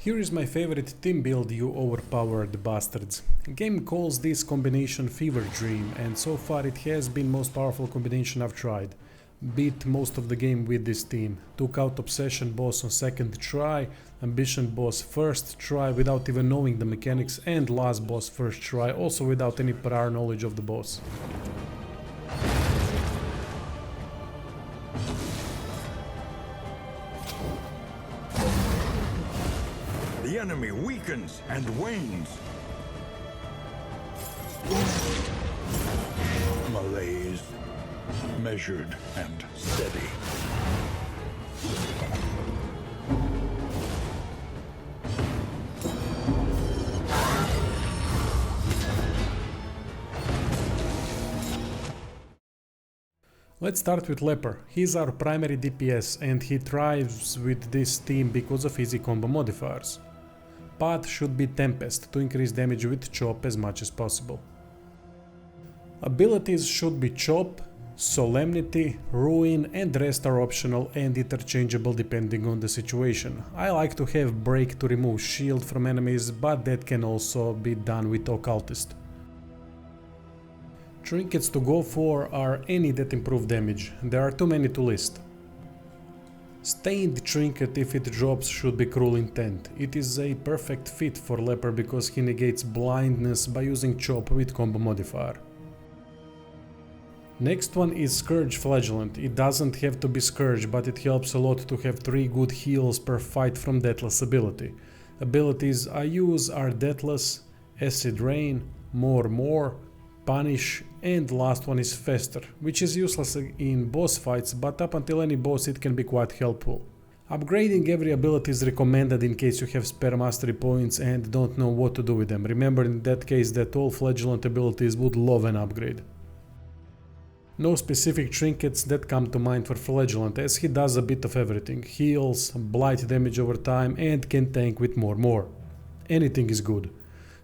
Here is my favorite team build, you overpowered bastards. Game calls this combination Fever Dream, and so far it has been most powerful combination I've tried. Beat most of the game with this team, took out Obsession boss on second try, Ambition boss first try without even knowing the mechanics, and last boss first try also without any prior knowledge of the boss. The enemy weakens and wanes. Malaise, measured and steady. Let's start with Leper. He's our primary DPS and he thrives with this team because of easy combo modifiers. Path should be Tempest to increase damage with Chop as much as possible. Abilities should be Chop, Solemnity, Ruin and rest are optional and interchangeable depending on the situation. I like to have Break to remove shield from enemies, but that can also be done with Occultist. Trinkets to go for are any that improve damage. There are too many to list. Stained Trinket, if it drops, should be Cruel Intent. It is a perfect fit for Leper because he negates blindness by using Chop with combo modifier. Next one is Scourge Flagellant. It doesn't have to be Scourge, but it helps a lot to have 3 good heals per fight from Deathless ability. Abilities I use are Deathless, Acid Rain, More, Punish, and last one is Fester, which is useless in boss fights, but up until any boss it can be quite helpful. Upgrading every ability is recommended in case you have spare mastery points and don't know what to do with them. Remember in that case that all Flagellant abilities would love an upgrade. No specific trinkets that come to mind for Flagellant, as he does a bit of everything. Heals, blight damage over time and can tank with more. Anything is good.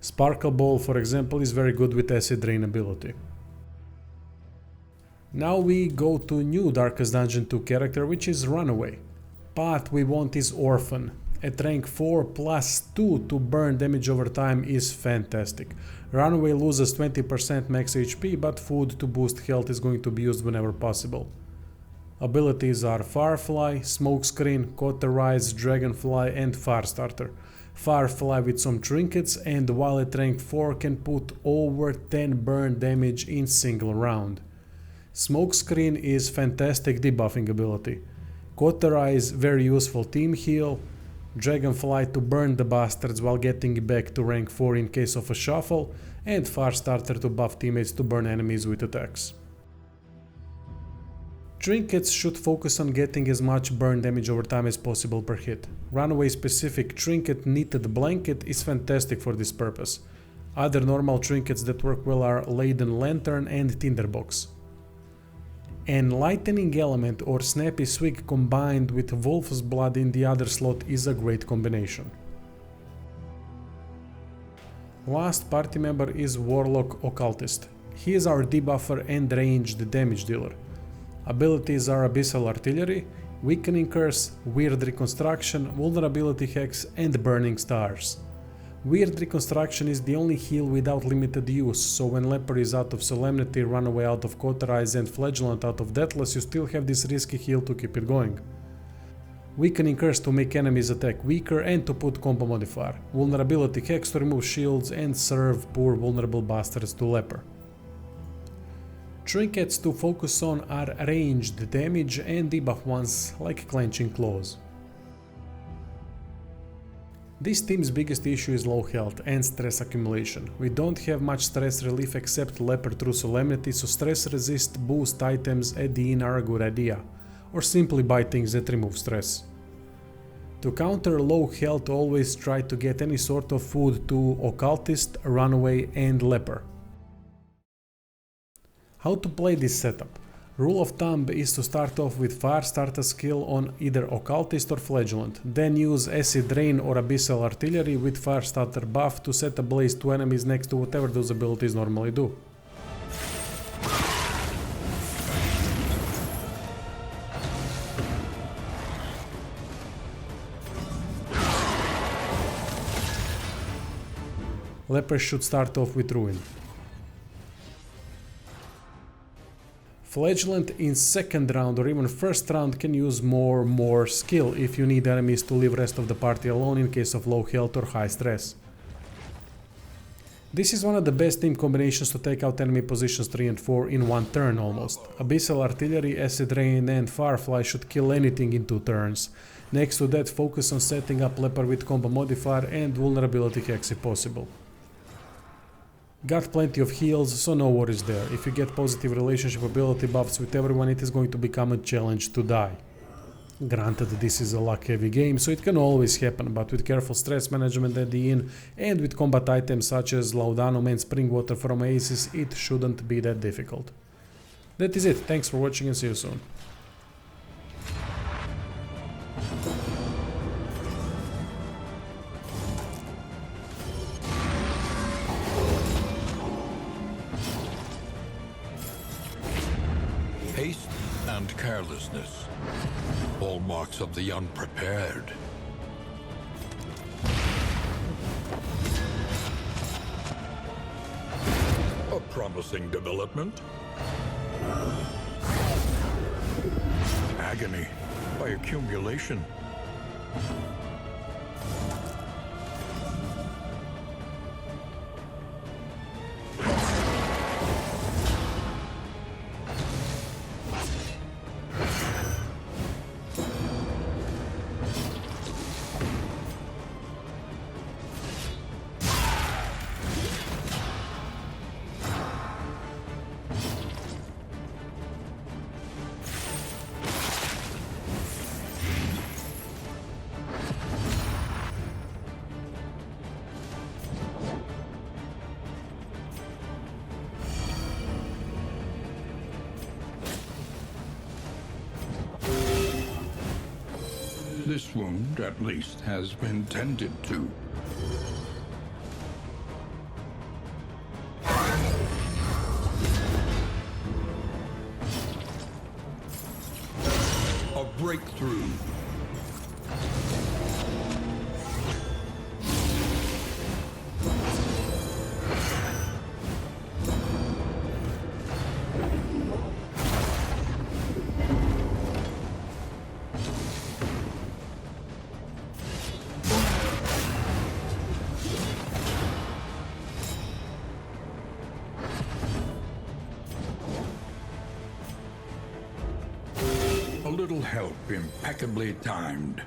Sparkle Ball, for example, is very good with Acid Rain ability. Now we go to new Darkest Dungeon 2 character, which is Runaway. Path we want is Orphan. At rank 4 plus 2 to burn damage over time is fantastic. Runaway loses 20% max HP, but food to boost health is going to be used whenever possible. Abilities are Firefly, Smokescreen, Cauterize, Dragonfly and Firestarter. Firefly with some trinkets and while at rank 4 can put over 10 burn damage in single round. Smokescreen is fantastic debuffing ability. Cauterize very useful team heal. Dragonfly to burn the bastards while getting back to rank 4 in case of a shuffle, and Firestarter to buff teammates to burn enemies with attacks. Trinkets should focus on getting as much burn damage over time as possible per hit. Runaway specific trinket Knitted Blanket is fantastic for this purpose. Other normal trinkets that work well are Laden Lantern and Tinderbox. Enlightening Element or Snappy Swig combined with Wolf's Blood in the other slot is a great combination. Last party member is Warlock Occultist. He is our debuffer and ranged damage dealer. Abilities are Abyssal Artillery, Weakening Curse, Weird Reconstruction, Vulnerability Hex and Burning Stars. Weird Reconstruction is the only heal without limited use, so when Leper is out of Solemnity, Runaway out of Cauterize and Flagellant out of Deathless, you still have this risky heal to keep it going. Weakening Curse to make enemies attack weaker and to put combo modifier. Vulnerability Hex to remove shields and serve poor vulnerable bastards to Leper. Trinkets to focus on are ranged damage and debuff ones like Clenching Claws. This team's biggest issue is low health and stress accumulation. We don't have much stress relief except Leper through Solemnity, so stress resist boost items at the inn are a good idea, or simply buy things that remove stress. To counter low health, always try to get any sort of food to Occultist, Runaway and Leper. How to play this setup? Rule of thumb is to start off with Firestarter skill on either Occultist or Flagellant, then use Acid Rain or Abyssal Artillery with Firestarter buff to set ablaze to enemies next to whatever those abilities normally do. Leper should start off with Ruin. Flagellant in second round or even first round can use more skill if you need enemies to leave rest of the party alone in case of low health or high stress. This is one of the best team combinations to take out enemy positions 3 and 4 in one turn almost. Abyssal Artillery, Acid Rain and Firefly should kill anything in 2 turns. Next to that, focus on setting up Leper with combo modifier and vulnerability hex if possible. Got plenty of heals, so no worries there. If you get positive relationship ability buffs with everyone, it is going to become a challenge to die. Granted, this is a luck-heavy game, so it can always happen, but with careful stress management at the end and with combat items such as Laudanum and Spring Water from Oasis, it shouldn't be that difficult. That is it, thanks for watching and see you soon. Haste and carelessness, hallmarks of the unprepared. A promising development. Agony by accumulation. This wound, at least, has been tended to. A breakthrough. A little help impeccably timed.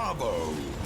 Bravo!